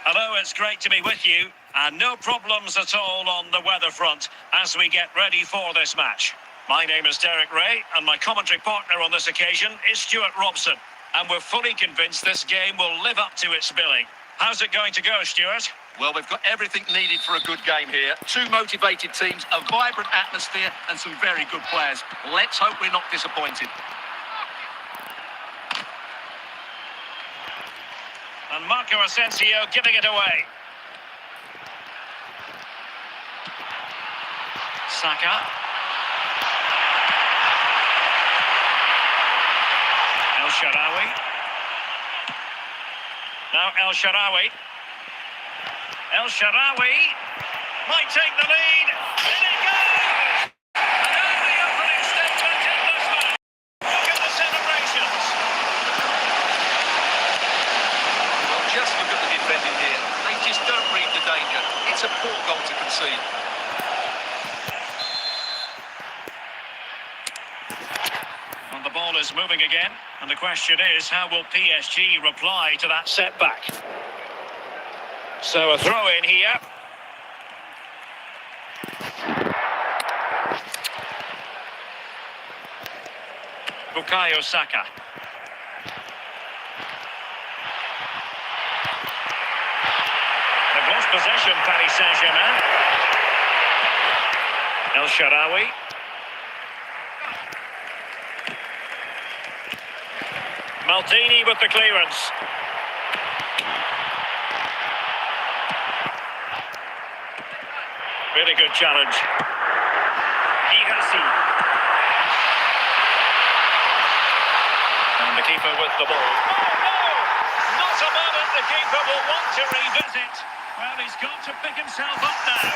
Hello, it's great to be with you, and no problems at all on the weather front as we get ready for this match. My name is Derek Ray, and my commentary partner on this occasion is Stuart Robson, and we're fully convinced this game will live up to its billing. How's it going to go, Stuart? Well, we've got everything needed for a good game here. Two motivated teams, a vibrant atmosphere, and some very good players. Let's hope we're not disappointed. And Marco Asensio giving it away. Saka. El Shaarawy. Now El Shaarawy. El Shaarawy might take the lead. In it goes! And only opening statement in this match. Look at the celebrations. Well, just look at the defending here. They just don't read the danger. It's a poor goal to concede. And the ball is moving again. And the question is, how will PSG reply to that setback? So a throw in here. Bukayo Saka. They've lost possession, Paris Saint-Germain. El Shaarawy. Maldini with the clearance. Really good challenge. Ihasi. And the keeper with the ball. Oh, no! Not a moment the keeper will want to revisit. Well, he's got to pick himself up now.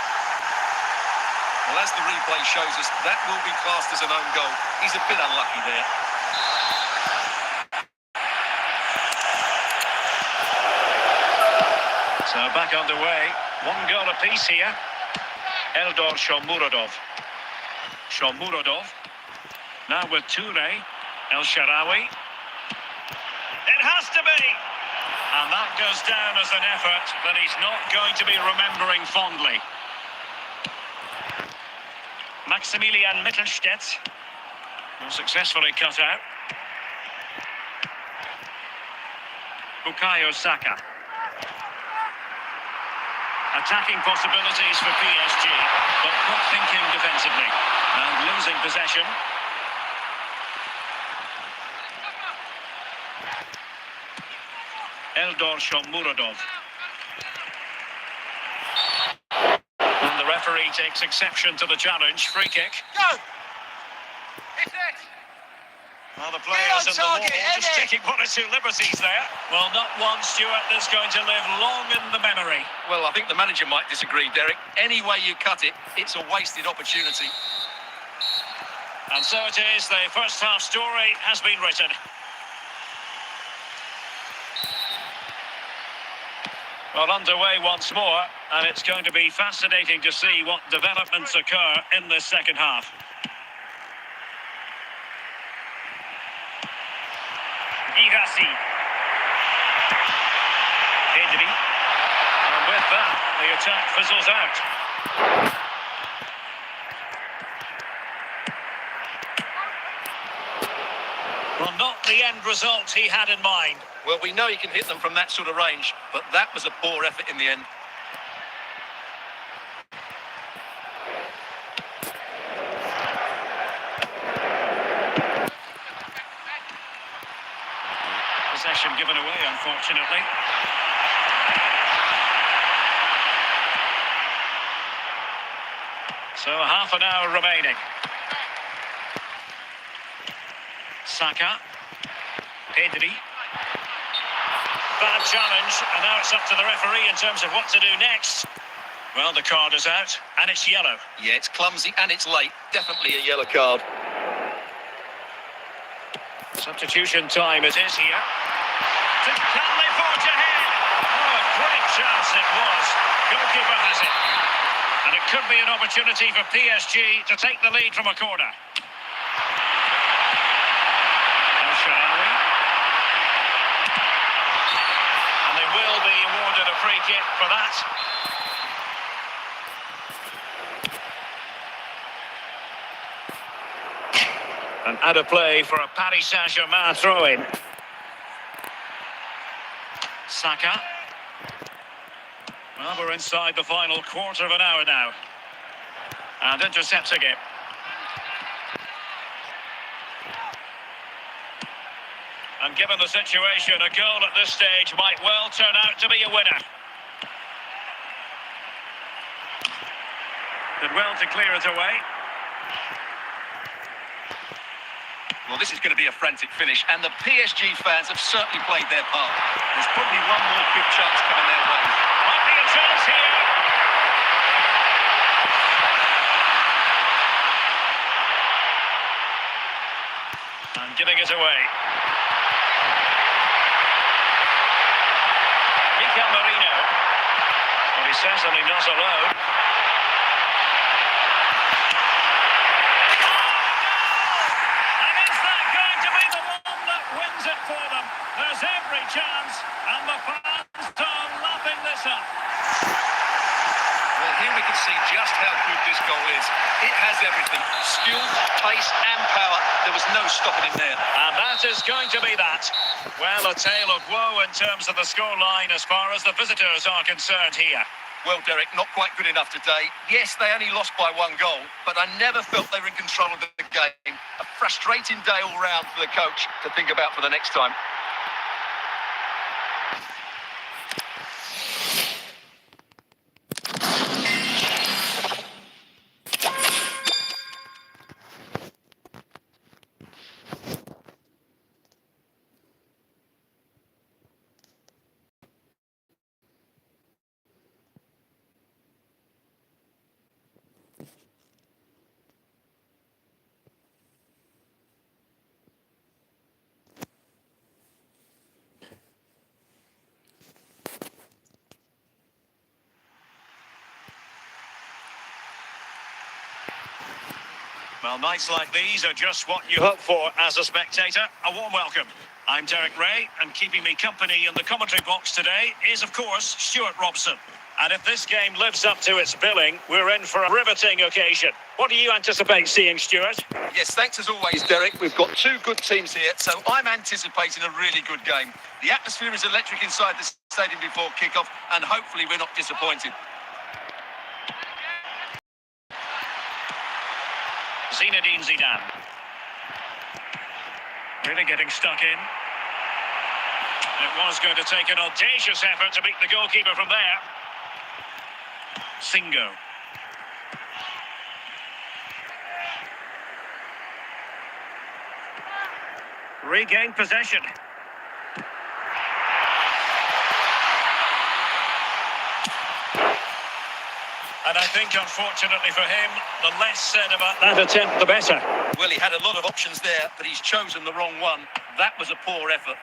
Well, as the replay shows us, that will be classed as an own goal. He's a bit unlucky there. So back underway. One goal apiece here. Eldor Shomurodov. Shomurodov. Now with Toure. El Shaarawy. It has to be! And that goes down as an effort that he's not going to be remembering fondly. Maximilian Mittelstädt. Successfully cut out. Bukayo Saka. Attacking possibilities for PSG, but not thinking defensively. And losing possession. Eldor Shomurodov. And the referee takes exception to the challenge. Free kick. Go! Hit it! Well, the players in the wall just taking one or two liberties there. Well, not one, Stuart, that's going to live long in the memory. Well, I think the manager might disagree, Derek. Any way you cut it, it's a wasted opportunity. And so it is, the first half story has been written. Well, underway once more, and it's going to be fascinating to see what developments occur in this second half. Ihasi. Pedri. And with that, the attack fizzles out. Well, not the end result he had in mind. Well, we know he can hit them from that sort of range, but that was a poor effort in the end. Possession given away, unfortunately. So half an hour remaining. Saka. Pedri. Bad challenge, and now it's up to the referee in terms of what to do next. Well, the card is out, and it's yellow. Yeah, it's clumsy and it's late. Definitely a yellow card. Substitution time it is here. Can they forge ahead? Oh, a great chance it was. Goalkeeper has it. And it could be an opportunity for PSG to take the lead from a corner. El Shaarawy. And they will be awarded a free kick for that. And out of play for a Paris Saint-Germain throw-in. Saka. Well, we're inside the final quarter of an hour now. And intercepts again. And given the situation, a goal at this stage might well turn out to be a winner. Did well to clear it away. Well, this is going to be a frantic finish, and the PSG fans have certainly played their part. There's probably one more big chance coming their way. Might be a chance here. And giving it away. Marino. But he's certainly not alone. And is that going to be the one that wins it for them? There's every chance, and the fans are lapping this up. Well, here we can see just how good this goal is. It has everything. Skill, pace and power. There was no stopping him there. And that is going to be that. Well, a tale of woe in terms of the scoreline as far as the visitors are concerned here. Well, Derek, not quite good enough today. Yes, they only lost by one goal, but I never felt they were in control of the game. A frustrating day all round for the coach to think about for the next time. Well, nights like these are just what you hope for as a spectator. A warm welcome. I'm Derek Ray, and keeping me company in the commentary box today is, of course, Stuart Robson. And if this game lives up to its billing, we're in for a riveting occasion. What do you anticipate seeing, Stuart? Yes, thanks as always, Derek. We've got two good teams here, so I'm anticipating a really good game. The atmosphere is electric inside the stadium before kick-off, and hopefully we're not disappointed. Zinedine Zidane. Really getting stuck in. It was going to take an audacious effort to beat the goalkeeper from there. Singo. Regained possession. And I think, unfortunately for him, the less said about that attempt, the better. Well, he had a lot of options there, but he's chosen the wrong one. That was a poor effort.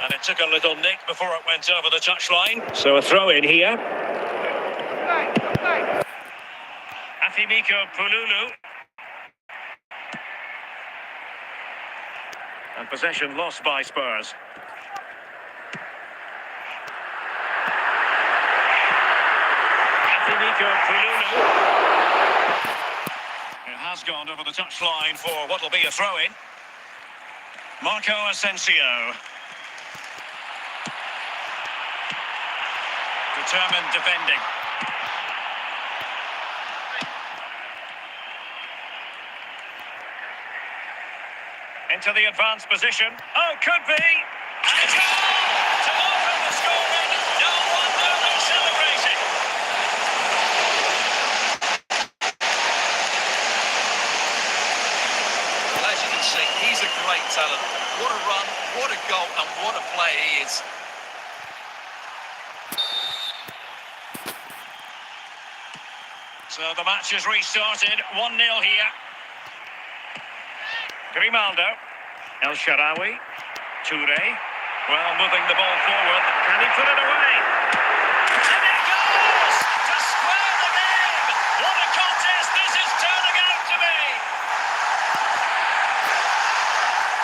And it took a little nick before it went over the touchline. So a throw in here. Afimiko Pululu. And possession lost by Spurs. It has gone over the touchline for what will be a throw-in. Marco Asensio. Determined defending. Into the advanced position. Oh, could be. And it's goal! To open the scoring. No wonder they're celebrating. As you can see, he's a great talent. What a run, what a goal, and what a player he is. So the match is restarted. 1-0 here. Grimaldo. El Shaarawy. Toure. Well, moving the ball forward. Can he put it away? And it goes! To square the game! What a contest this is turning out to be!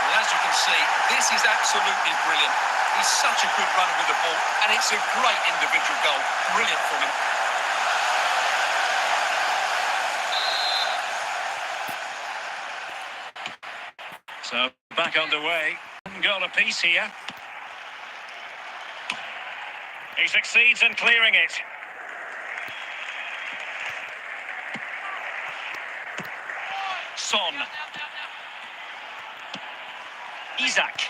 Well, as you can see, This is absolutely brilliant. He's such a good runner with the ball, and it's a great individual goal. Brilliant from him. So back underway. One goal apiece here. He succeeds in clearing it. Son. Isaac.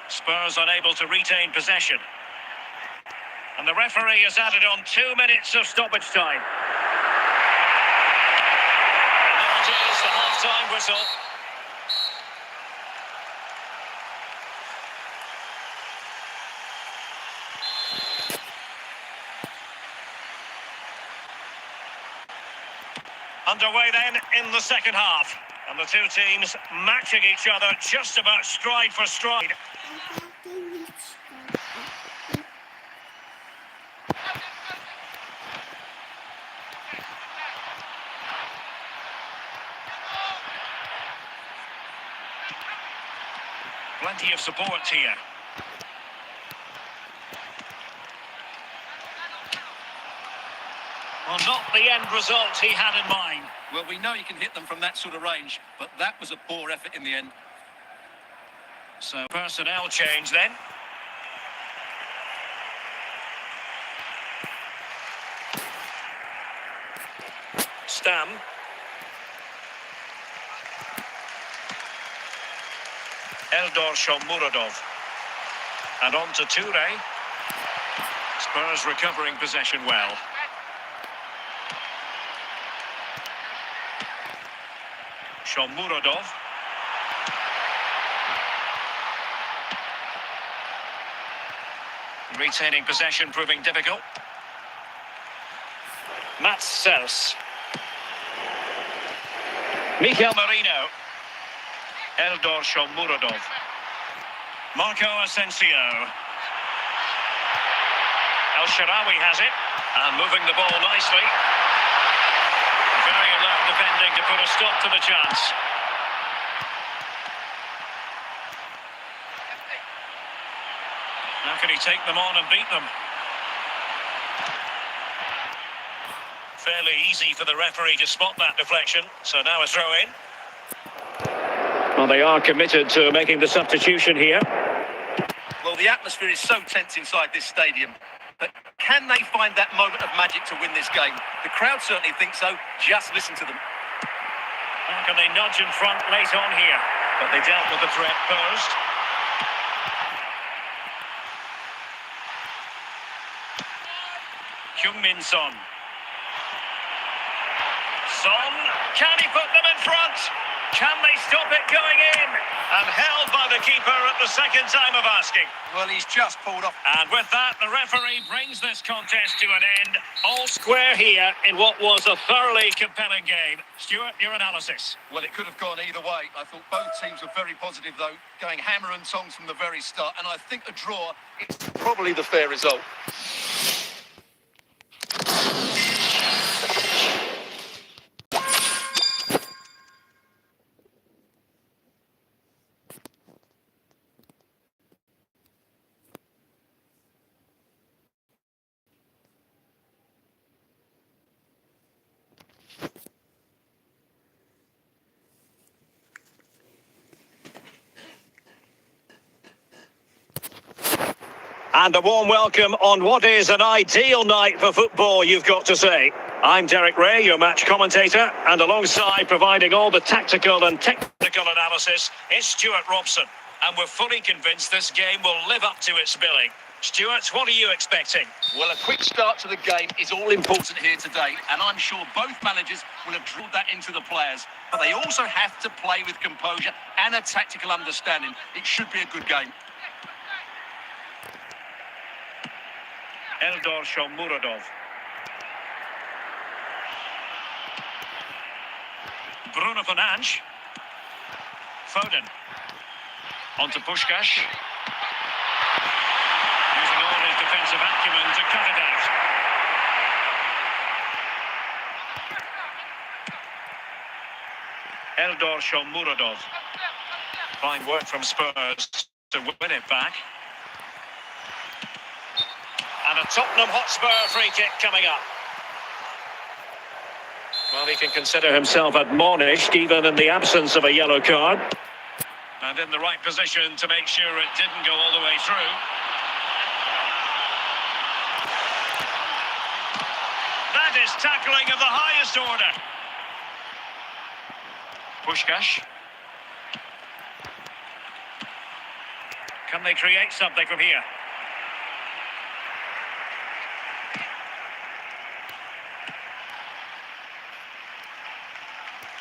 Spurs unable to retain possession. And the referee has added on 2 minutes of stoppage time. And there it is, the half-time whistle. Underway then in the second half. And the two teams matching each other just about stride for stride. Plenty of support here. Well, not the end result he had in mind. Well, we know you can hit them from that sort of range, but that was a poor effort in the end. So, personnel change then. Stam. Eldor Shomurodov. And on to Toure. Spurs recovering possession well. Shomurodov. Retaining possession proving difficult. Mats Sels. Mikel Marino. Eldor Shomurodov. Marco Asensio. El Shaarawy has it. And moving the ball nicely. Very alert defending to put a stop to the chance. How can he take them on and beat them? Fairly easy for the referee to spot that deflection. So now a throw in. Well, they are committed to making the substitution here. Well, the atmosphere is so tense inside this stadium. But can they find that moment of magic to win this game? The crowd certainly think so. Just listen to them. How can they nudge in front late on here? But they dealt with the threat posed. Heung-min Son. Son, can he put them in front? Can they stop it going in? And held by the keeper at the second time of asking. Well, he's just pulled off. And with that, the referee brings this contest to an end. All square here in what was a thoroughly compelling game. Stuart, your analysis. Well, it could have gone either way. I thought both teams were very positive, though, going hammer and tongs from the very start. And I think a draw is probably the fair result. And a warm welcome on what is an ideal night for football, you've got to say. I'm Derek Ray, your match commentator, and alongside providing all the tactical and technical analysis is Stuart Robson. And we're fully convinced this game will live up to its billing. Stuart, what are you expecting? Well, a quick start to the game is all important here today, and I'm sure both managers will have drilled that into the players. But they also have to play with composure and a tactical understanding. It should be a good game. Eldor Shomurodov. Bruno Fernandes. Foden. On to Puskás. Using all his defensive acumen to cut it out. Eldor Shomurodov. Fine work from Spurs. to win it back. And a Tottenham Hotspur free kick coming up. Well, he can consider himself admonished even in the absence of a yellow card. And in the right position to make sure it didn't go all the way through. That is tackling of the highest order. Puskás. Can they create something from here?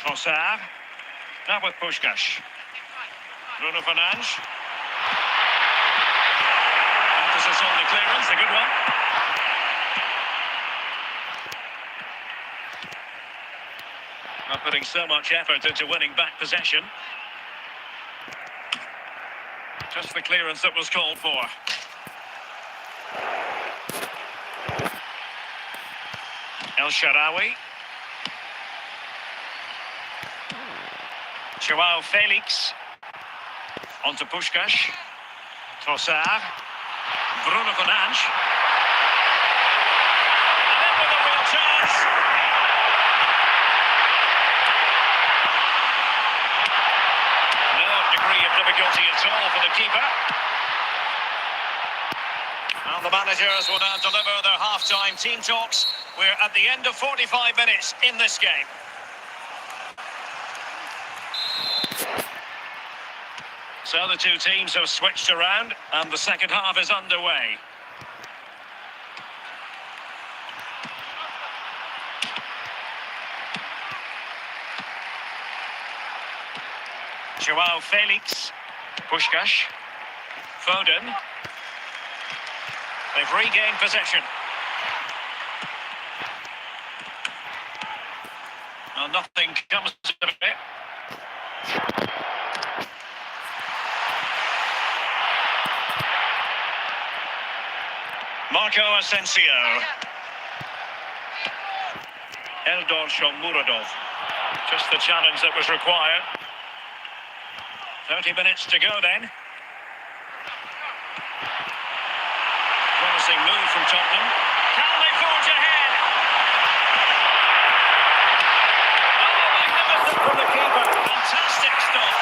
Trossard. Now with Puskás. Bruno Fernandes. Emphasis on the clearance, a good one. Not putting so much effort into winning back possession. Just the clearance that was called for. El Shaarawy. João Felix. On to Puskás. Trossard. Bruno Fernandes. And in with a real chance. No degree of difficulty at all for the keeper. And the managers will now deliver their half-time team talks. We're at the end of 45 minutes in this game. So the two teams have switched around and the second half is underway. João Felix. Puskás. Foden. They've regained possession. Well, nothing comes of it. Marco Asensio. Eldor Shomurodov. Just the challenge that was required. 30 minutes to go then. Promising move from Tottenham. Can they forge ahead? Oh, magnificent from the keeper. Fantastic stop.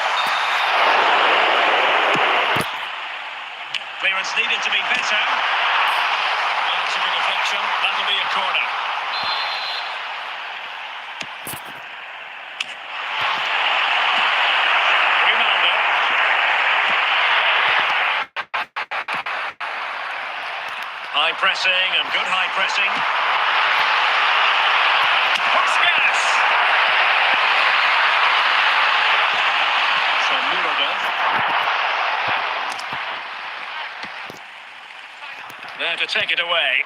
Clearance needed to be better. That's a good deflection. That'll be a corner. Ronaldo. High pressing and good high pressing. Puskás. Shomurodov. There to take it away.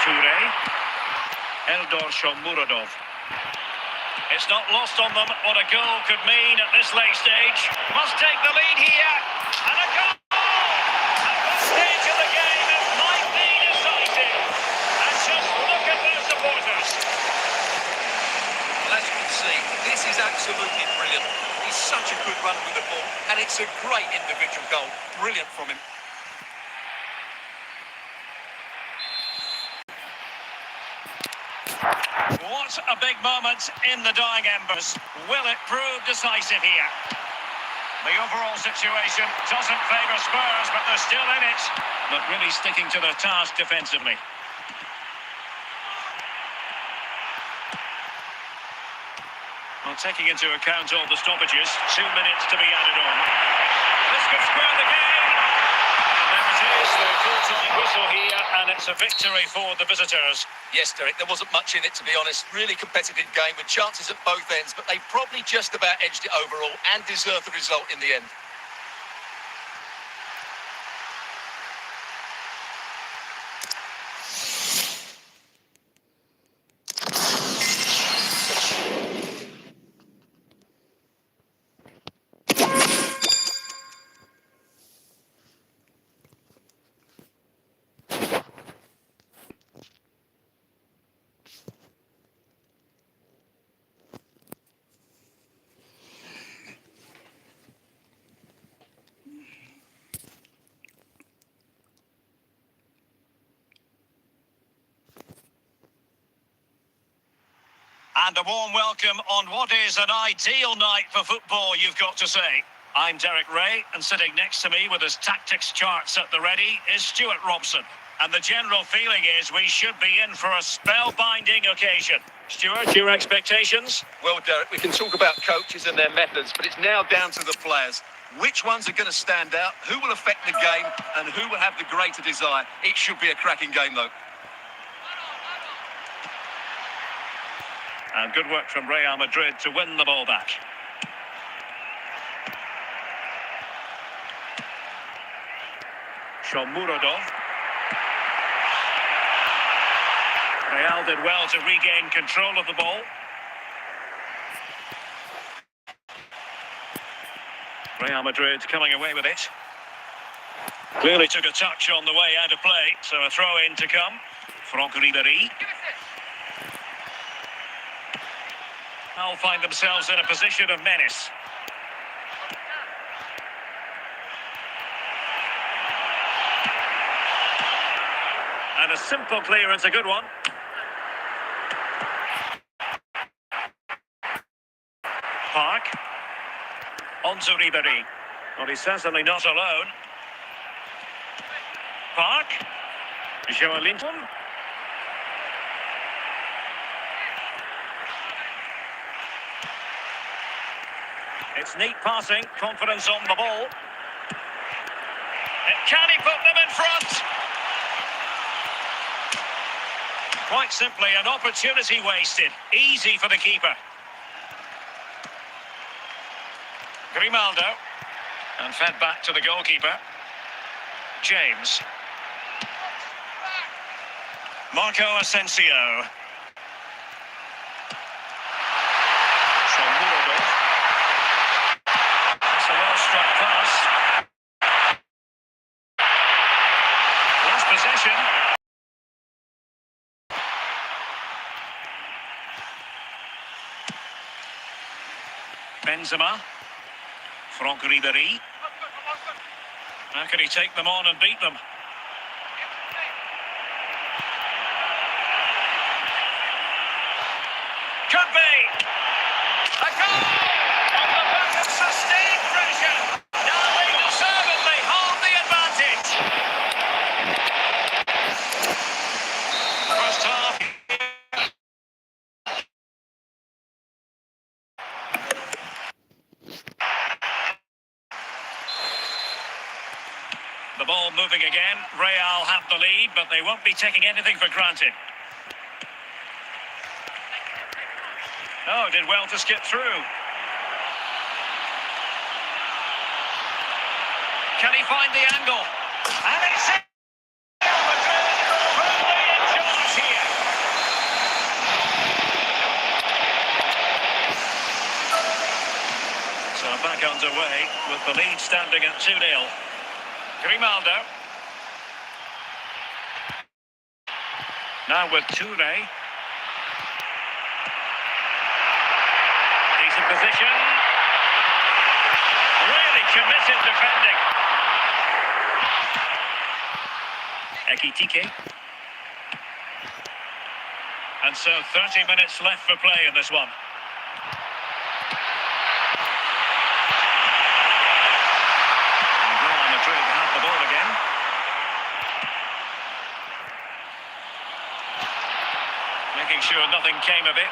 Toure. Eldor Shomurodov. It's not lost on them what a goal could mean at this late stage. Must take the lead here. And a goal! At this stage of the game, it might be decisive. And just look at their supporters. Well, as you can see, this is absolutely brilliant. He's such a good runner with the ball, and it's a great individual goal. Brilliant from him. What a big moment in the dying embers. Will it prove decisive here? The overall situation doesn't favour Spurs, but they're still in it. But really sticking to their task defensively. Well, taking into account all the stoppages, 2 minutes to be added on. This could square the game. And there it is, the full-time whistle here, and it's a victory for the visitors. Yes, Derek, there wasn't much in it, to be honest. Really competitive game with chances at both ends, but they probably just about edged it overall and deserved the result in the end. And a warm welcome on what is an ideal night for football, you've got to say. I'm Derek Ray, and sitting next to me with his tactics charts at the ready is Stuart Robson. And the general feeling is we should be in for a spellbinding occasion. Stuart, your expectations? Well, Derek, we can talk about coaches and their methods, but it's now down to the players. Which ones are going to stand out, who will affect the game, and who will have the greater desire? It should be a cracking game, though. And good work from Real Madrid to win the ball back. Shomurodov. Real did well to regain control of the ball. Real Madrid coming away with it. Clearly took a touch on the way out of play, so a throw-in to come. Franck Ribéry. Now find themselves in a position of menace. And a simple clearance, a good one. Park. On to Ribéry. Well, he's certainly not alone. Park. Joelinton. It's neat passing, confidence on the ball. And can he put them in front? Quite simply, an opportunity wasted. Easy for the keeper. Grimaldo. And fed back to the goalkeeper. James. Marco Asensio. Shomurodov. It's a well-struck pass. Last possession. Benzema. Franck Ribéry. How can he take them on and beat them? Could be! A goal! On the back of sustained pressure! Now they deservedly hold the advantage! First half. The ball moving again. Real have the lead, but they won't be taking anything for granted. Oh, did well to skip through. Can he find the angle? And it's it! Real Madrid firmly in charge here. So back underway with the lead standing at 2-0. Grimaldo. Now with Toure. Decent position. Really committed defending. Ekitike. And so 30 minutes left for play in this one. Have the ball again. Making sure nothing came of it.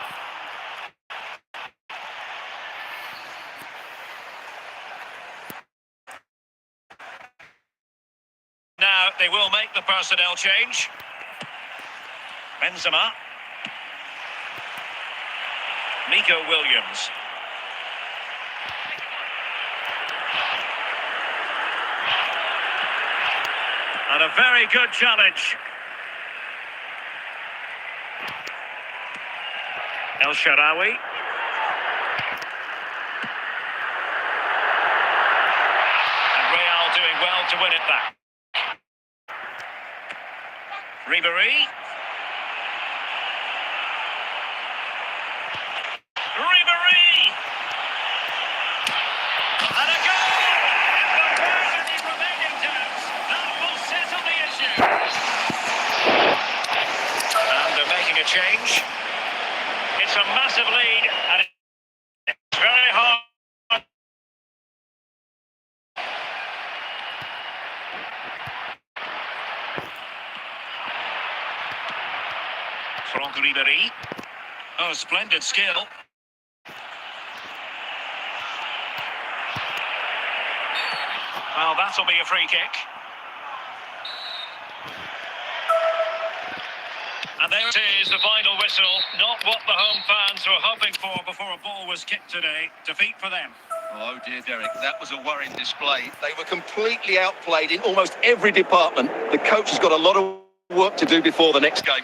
Now they will make the personnel change. Benzema. Nico Williams. And a very good challenge. El Shaarawy. And Real doing well to win it back. Ribéry. Ribéry! And a goal! And the perfectly remaining terms. That will settle the issue. And they're making a change. It's a massive lead, and it's very hard. Franck Ribéry. Oh, splendid skill. Well, that'll be a free kick. And there it is, the final whistle. Not what the home fans were hoping for before a ball was kicked today. Defeat for them. Oh dear, Derek, that was a worrying display. They were completely outplayed in almost every department. The coach has got a lot of work to do before the next game.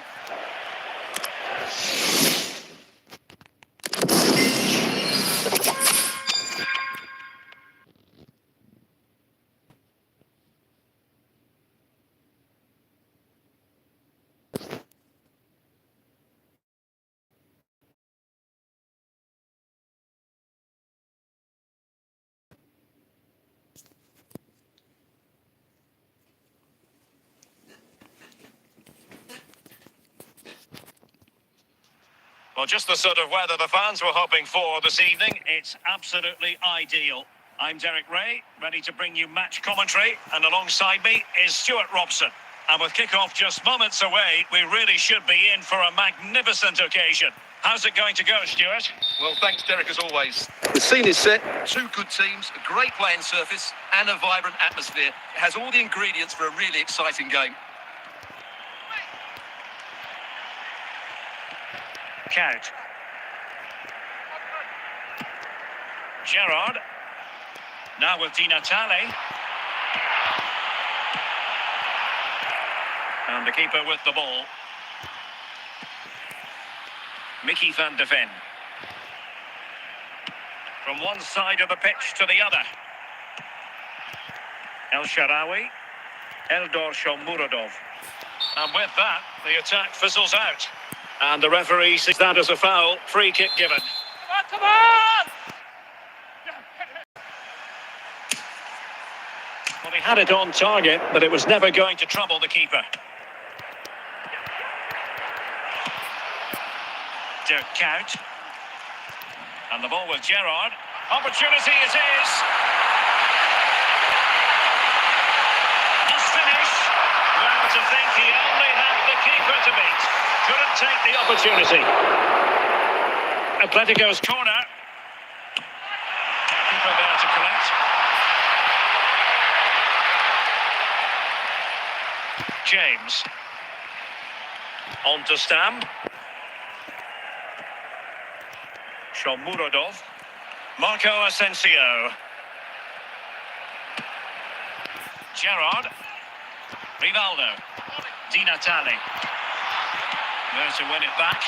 Well, just the sort of weather the fans were hoping for this evening. It's absolutely ideal. I'm Derek Ray, ready to bring you match commentary, and alongside me is Stuart Robson. And with kick-off just moments away, we really should be in for a magnificent occasion. How's it going to go, Stuart? Well, thanks, Derek, as always. The scene is set. Two good teams, a great playing surface, and a vibrant atmosphere. It has all the ingredients for a really exciting game. Count. Gerrard. Now with Di Natale. And the keeper with the ball. Mickey van de Ven. From one side of the pitch to the other. El Shaarawy. Eldor Shomurodov. And with that, the attack fizzles out. And the referee sees that as a foul. Free kick given. Come on! Well, he had it on target, but it was never going to trouble the keeper. Dirk Kuyt. And the ball with Gerrard. Opportunity it is. Must finish. Well, to think he only had the keeper to beat. Couldn't take the opportunity. Atletico's corner. Keeper there to collect. James. On to Stam. Shomurodov. Marco Asensio. Gerrard. Rivaldo. Di Natale. There to win it back.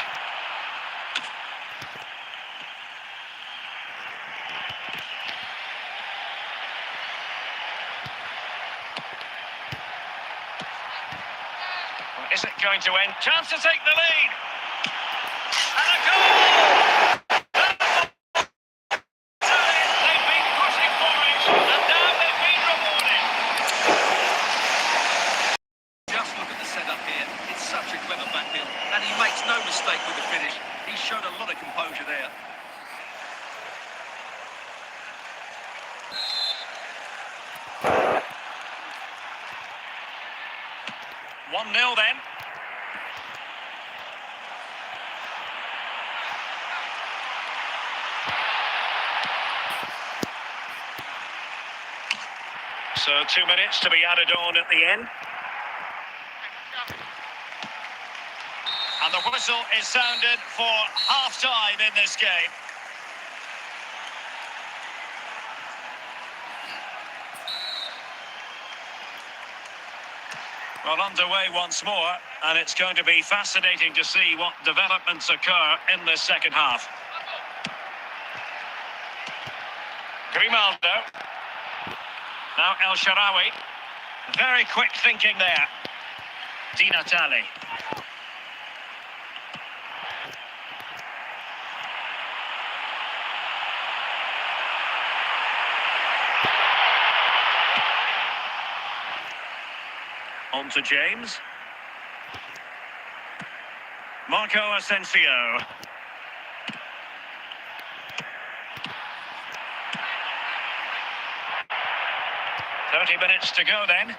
Well, is it going to end? Chance to take the lead. And a goal! They've been pushing for it, and now they've been rewarded. Just look at the setup here. It's such a clever backfield, and he makes no mistake with the finish. He showed a lot of composure there. One 0 then. So 2 minutes to be added on at the end. And the whistle is sounded for half-time in this game. Well, underway once more, and it's going to be fascinating to see what developments occur in this second half. Grimaldo. Now El Shaarawy. Very quick thinking there. Di Natale. On to James. Marco Asensio. 30 minutes to go then.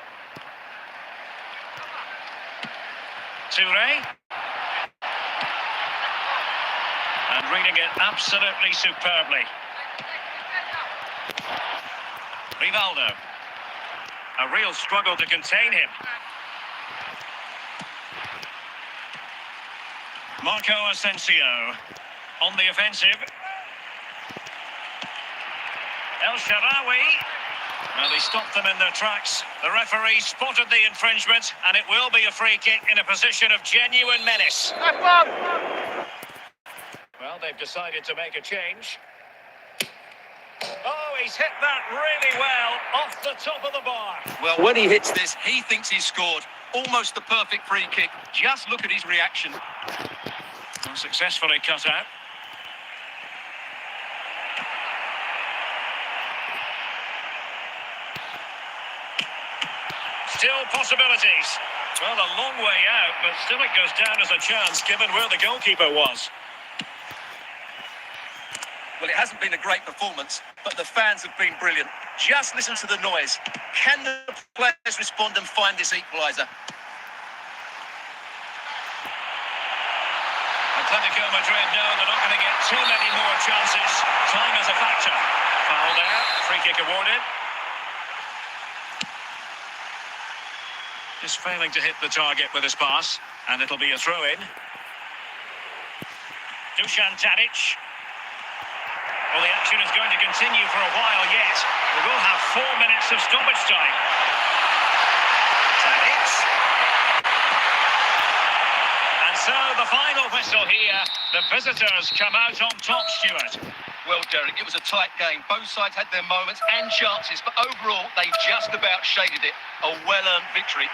Toure. And reading it absolutely superbly. Rivaldo. A real struggle to contain him. Marco Asensio on the offensive. El Shaarawy. Now they stopped them in their tracks. The referee spotted the infringement, and it will be a free kick in a position of genuine menace. Well, they've decided to make a change. Oh, he's hit that really well off the top of the bar. Well, when he hits this, he thinks he's scored. Almost the perfect free kick. Just look at his reaction. Well, successfully cut out. Still possibilities. Well, a long way out, but still it goes down as a chance given where the goalkeeper was. Well, it hasn't been a great performance, but the fans have been brilliant. Just listen to the noise. Can the players respond and find this equaliser? Atletico Madrid know they're not going to get too many more chances. Time is a factor. Foul there. Free kick awarded. Just failing to hit the target with his pass, and it'll be a throw-in. Dusan Tadic. Well, the action is going to continue for a while yet. We will have 4 minutes of stoppage time. Tadic. And so the final whistle here. The visitors come out on top, Stuart. Well, Derek, it was a tight game. Both sides had their moments and chances, but overall, they just about shaded it. A well-earned victory.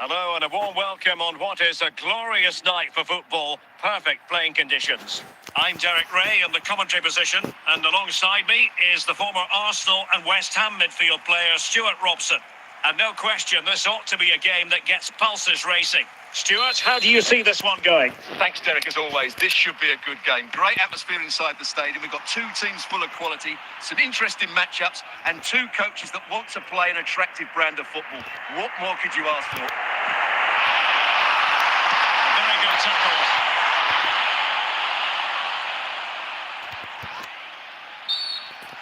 Hello and a warm welcome on what is a glorious night for football. Perfect playing conditions. I'm Derek Ray in the commentary position, and alongside me is the former Arsenal and West Ham midfield player Stuart Robson. And no question, this ought to be a game that gets pulses racing. Stuart, how do you see this one going? Thanks, Derek, as always. This should be a good game. Great atmosphere inside the stadium. We've got two teams full of quality, some interesting matchups, and two coaches that want to play an attractive brand of football. What more could you ask for? Very good tackle.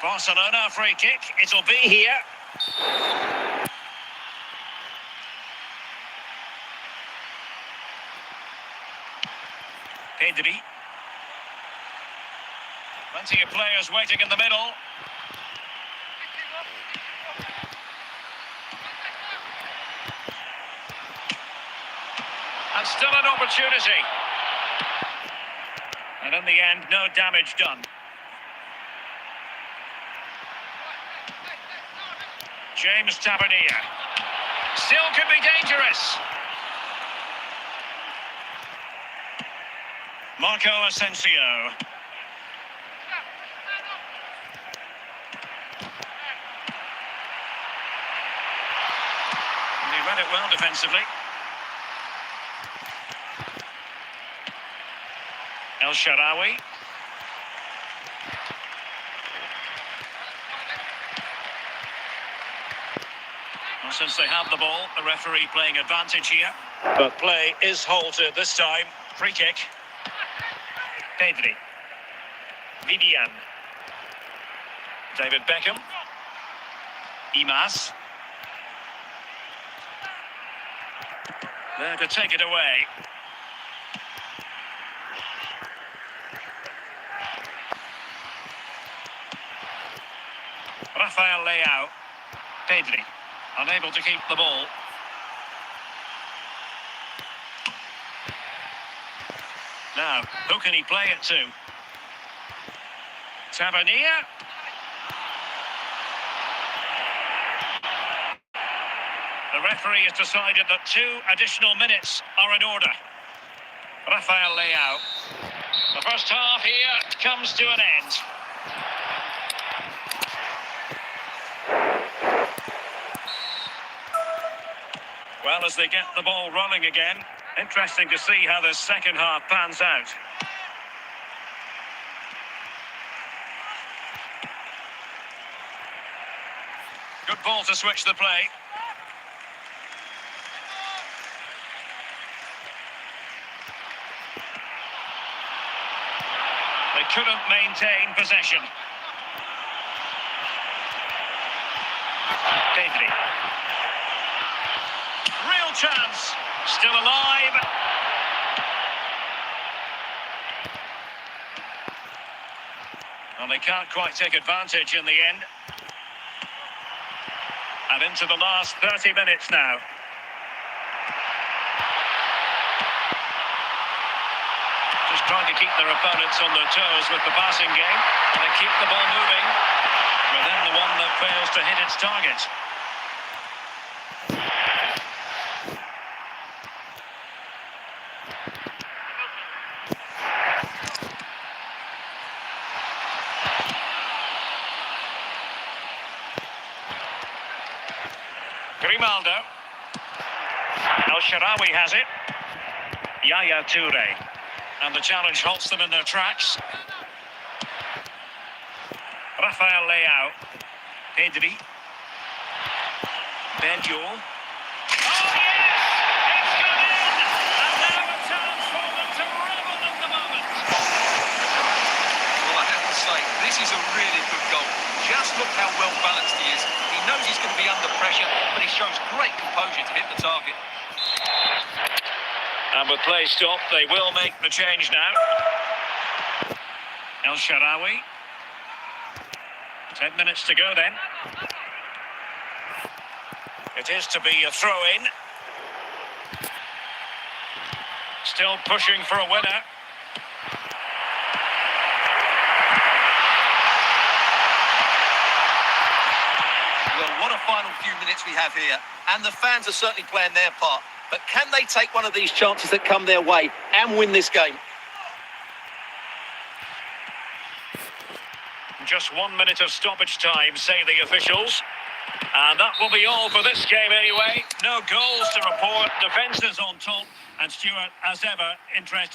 Barcelona free kick. It'll be here. Pedri. Plenty of players waiting in the middle. opportunity. And in the end, no damage done. James Tavernier. Still could be dangerous. Marco Asensio. And he read it well defensively. El Shaarawy. Well, since they have the ball, the referee playing advantage here. But play is halted this time. Free kick. Pedri. Vivian. David Beckham. Imas. There to take it away. Rafael Leao. Pedri. Unable to keep the ball. Now, who can he play it to? Tavernier. The referee has decided that 2 additional minutes are in order. Rafael Leao. The first half here comes to an end. Well, as they get the ball rolling again, interesting to see how the second half pans out. Good ball to switch the play. They couldn't maintain possession. Pedri. Real chance. Still alive. Well, they can't quite take advantage in the end. And into the last 30 minutes now. Just trying to keep their opponents on their toes with the passing game. And they keep the ball moving. But then the one that fails to hit its target. Grimaldo. El Shaarawy has it. Yaya Toure. And the challenge halts them in their tracks. Rafael Leao. Pedri. Benjo. Oh, yes! It's gone in! And now a chance for them to revel at the moment. Well, I have to say, this is a really good goal. Just look how well balanced he is. He knows he's going to be under pressure, but he shows great composure to hit the target. And with play stopped, they will make the change now. El Shaarawy. 10 minutes to go then. It is to be a throw-in. Still pushing for a winner. Well, what a final few minutes we have here. And the fans are certainly playing their part. But can they take one of these chances that come their way and win this game? Just 1 minute of stoppage time, say the officials. And that will be all for this game anyway. No goals to report. Defence is on top. And Stuart, as ever, interested.